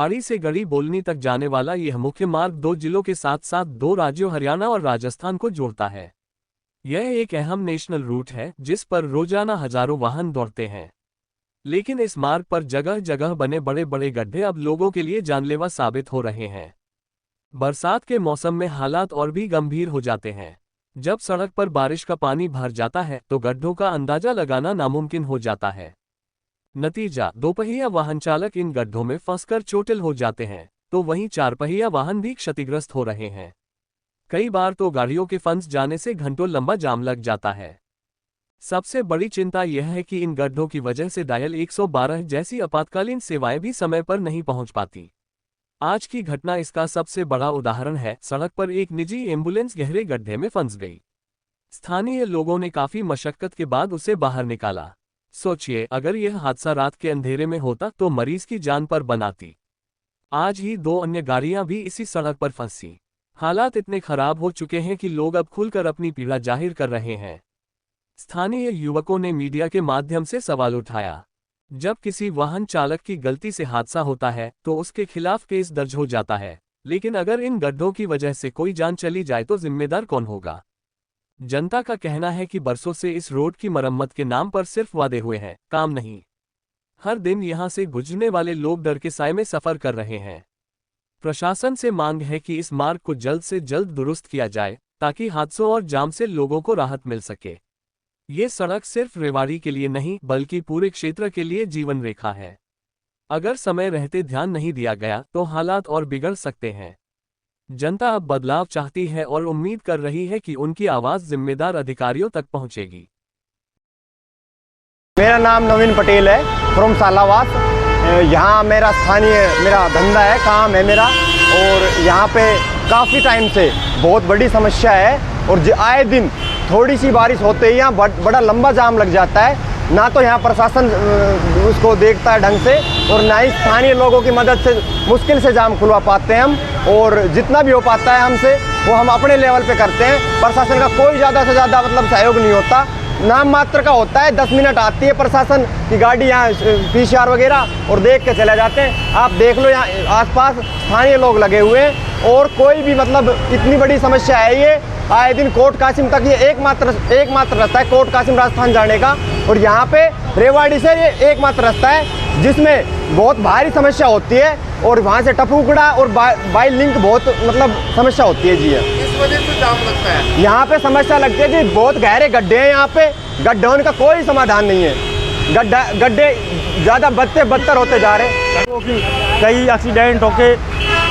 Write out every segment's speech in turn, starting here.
रेवाड़ी से गढ़ी बोलनी तक जाने वाला यह मुख्य मार्ग 2 जिलों के साथ साथ 2 राज्यों हरियाणा और राजस्थान को जोड़ता है। यह एक अहम नेशनल रूट है जिस पर रोजाना हजारों वाहन दौड़ते हैं। लेकिन इस मार्ग पर जगह जगह बने बड़े बड़े गड्ढे अब लोगों के लिए जानलेवा साबित हो रहे हैं। बरसात के मौसम में हालात और भी गंभीर हो जाते हैं। जब सड़क पर बारिश का पानी भर जाता है तो गड्ढों का अंदाजा लगाना नामुमकिन हो जाता है। नतीजा, दोपहिया वाहन चालक इन गड्ढों में फंसकर चोटिल हो जाते हैं, तो वहीं 4 पहिया वाहन भी क्षतिग्रस्त हो रहे हैं। कई बार तो गाड़ियों के फंस जाने से घंटों लंबा जाम लग जाता है। सबसे बड़ी चिंता यह है कि इन गड्ढों की वजह से डायल 112 जैसी आपातकालीन सेवाएं भी समय पर नहीं पहुंच पाती। आज की घटना इसका सबसे बड़ा उदाहरण है। सड़क पर एक निजी एम्बुलेंस गहरे गड्ढे में फंस गई। स्थानीय लोगों ने काफी मशक्कत के बाद उसे बाहर निकाला। सोचिए, अगर यह हादसा रात के अंधेरे में होता तो मरीज की जान पर बन आती। आज ही 2 अन्य गाड़ियां भी इसी सड़क पर फंसी। हालात इतने खराब हो चुके हैं कि लोग अब खुलकर अपनी पीड़ा जाहिर कर रहे हैं। स्थानीय युवकों ने मीडिया के माध्यम से सवाल उठाया। जब किसी वाहन चालक की गलती से हादसा होता है तो उसके खिलाफ केस दर्ज हो जाता है, लेकिन अगर इन गड्ढों की वजह से कोई जान चली जाए तो जिम्मेदार कौन होगा? जनता का कहना है कि बरसों से इस रोड की मरम्मत के नाम पर सिर्फ वादे हुए हैं, काम नहीं। हर दिन यहां से गुजरने वाले लोग डर के साए में सफर कर रहे हैं। प्रशासन से मांग है कि इस मार्ग को जल्द से जल्द दुरुस्त किया जाए ताकि हादसों और जाम से लोगों को राहत मिल सके। ये सड़क सिर्फ रेवाड़ी के लिए नहीं बल्कि पूरे क्षेत्र के लिए जीवन रेखा है। अगर समय रहते ध्यान नहीं दिया गया तो हालात और बिगड़ सकते हैं। जनता अब बदलाव चाहती है और उम्मीद कर रही है कि उनकी आवाज जिम्मेदार अधिकारियों तक पहुंचेगी। मेरा नाम नवीन पटेल है, फ्रॉम सालावास। यहाँ मेरा धंधा है, काम है मेरा, और यहाँ पे काफ़ी टाइम से बहुत बड़ी समस्या है। और आए दिन थोड़ी सी बारिश होते ही यहाँ बड़ा लंबा जाम लग जाता है। ना तो यहाँ प्रशासन उसको देखता है ढंग से, और ना ही स्थानीय लोगों की मदद से मुश्किल से जाम खुलवा पाते हैं हम। और जितना भी हो पाता है हमसे वो हम अपने लेवल पे करते हैं। प्रशासन का कोई ज़्यादा से ज़्यादा सहयोग नहीं होता, नाम मात्र का होता है। 10 मिनट आती है प्रशासन की गाड़ी यहाँ PCR वगैरह और देख के चले जाते हैं। आप देख लो यहाँ आसपास स्थानीय लोग लगे हुए हैं, और कोई भी इतनी बड़ी समस्या है ये। आए दिन कोट कासिम तक ये एकमात्र रास्ता है कोट कासिम राजस्थान जाने का, और यहाँ पे रेवाड़ी से ये एकमात्र रास्ता है जिसमें बहुत भारी समस्या होती है। और वहाँ से टपूकड़ा और बाई लिंक बहुत समस्या होती है जी। इस वजह से जाम लगता है। यहाँ पे समस्या लगती है जी, बहुत गहरे गड्ढे हैं यहाँ पे। गड्ढों का कोई समाधान नहीं है। गड्ढे ज़्यादा बदतर होते जा रहे हैं। कई एक्सीडेंट होके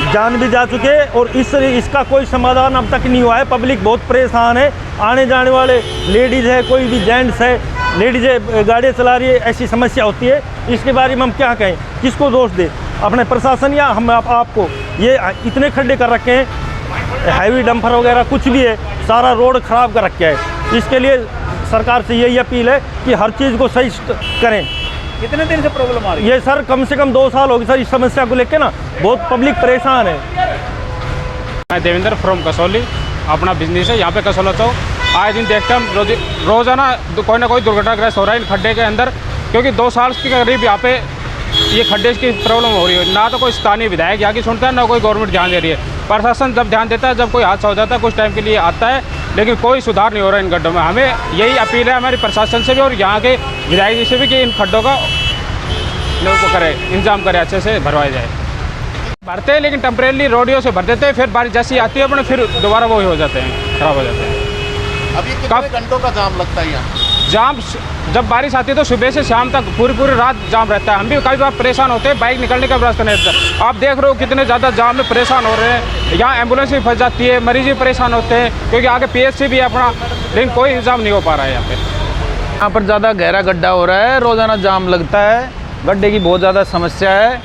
जान भी जा चुके, और इसका कोई समाधान अब तक नहीं हुआ है। पब्लिक बहुत परेशान है। आने जाने वाले लेडीज़ है, कोई भी जेंट्स है, लेडीज़ गाड़ियाँ चला रही है, ऐसी समस्या होती है। इसके बारे में हम क्या कहें, किसको दोष दें, अपने प्रशासन या हम आपको? ये इतने खड्डे कर रखे हैं, हैवी डंपर वगैरह कुछ भी है, सारा रोड ख़राब कर रखा है। इसके लिए सरकार से यही अपील है कि हर चीज़ को सही करें। कितने दिन से प्रॉब्लम आ रही है? ये सर कम से कम 2 साल हो गए सर, इस समस्या को लेकर ना बहुत पब्लिक परेशान है। मैं देवेंद्र फ्रॉम कसौली, अपना बिजनेस है यहाँ पे कसौला चौक। आए दिन देखते हम रोजाना कोई ना कोई दुर्घटनाग्रस्त हो रहा है इन खड्डे के अंदर, क्योंकि 2 साल के करीब यहाँ पे ये खड्डे की प्रॉब्लम हो रही है। ना तो कोई स्थानीय विधायक यहाँ की सुनता है, ना कोई गवर्नमेंट ध्यान दे रही है। प्रशासन जब ध्यान देता है, जब कोई हादसा हो जाता है, कुछ टाइम के लिए आता है, लेकिन कोई सुधार नहीं हो रहा इन गड्ढों में। हमें यही अपील है हमारी प्रशासन से भी और यहाँ के विधायक जी से भी कि इन खड्डों का लोगों को करे, इंतजाम करे, अच्छे से भरवाया जाए। भरते हैं लेकिन टेम्परेरी रोडियों से भर देते हैं, फिर बारिश जैसी आती है अपने फिर दोबारा वो हो जाते हैं, खराब हो जाते हैं। अभी कितने घंटों का जाम लगता है यहाँ? जाम जब बारिश आती है तो सुबह से शाम तक पूरी रात जाम रहता है। हम भी कई बार परेशान होते हैं, बाइक निकलने का रास्ता नहीं रहता। आप देख रहे हो कितने ज़्यादा जाम में परेशान हो रहे हैं। यहाँ एम्बुलेंस भी फंस जाती है, मरीज भी परेशान होते हैं, क्योंकि आगे PHC भी है अपना, लेकिन कोई इंतजाम नहीं हो पा रहा है यहाँ पे। यहाँ पर ज़्यादा गहरा गड्ढा हो रहा है, रोज़ाना जाम लगता है, गड्ढे की बहुत ज़्यादा समस्या है।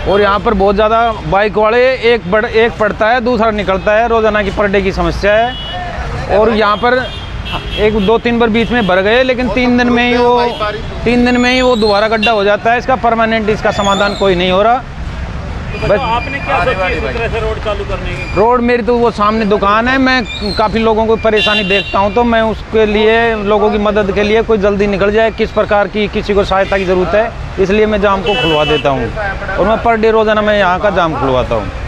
और यहाँ पर बहुत ज़्यादा बाइक वाले एक पड़ता है, दूसरा निकलता है, रोज़ाना की पर डे की समस्या है। और यहाँ पर 1-2-3 बार बीच में भर गए, लेकिन 3 दिन में ही वो दोबारा गड्ढा हो जाता है। इसका परमानेंट इसका समाधान कोई नहीं हो रहा। बस आपने क्या सोचा इस तरह से रोड चालू करने की? रोड मेरी तो वो सामने दुकान है, मैं काफ़ी लोगों को परेशानी देखता हूँ, तो मैं उसके लिए लोगों की मदद के लिए कोई जल्दी निकल जाए, किस प्रकार की किसी को सहायता की ज़रूरत है, इसलिए मैं जाम को खुलवा देता हूँ। और मैं पर डे रोज़ाना मैं यहाँ का जाम खुलवाता हूँ।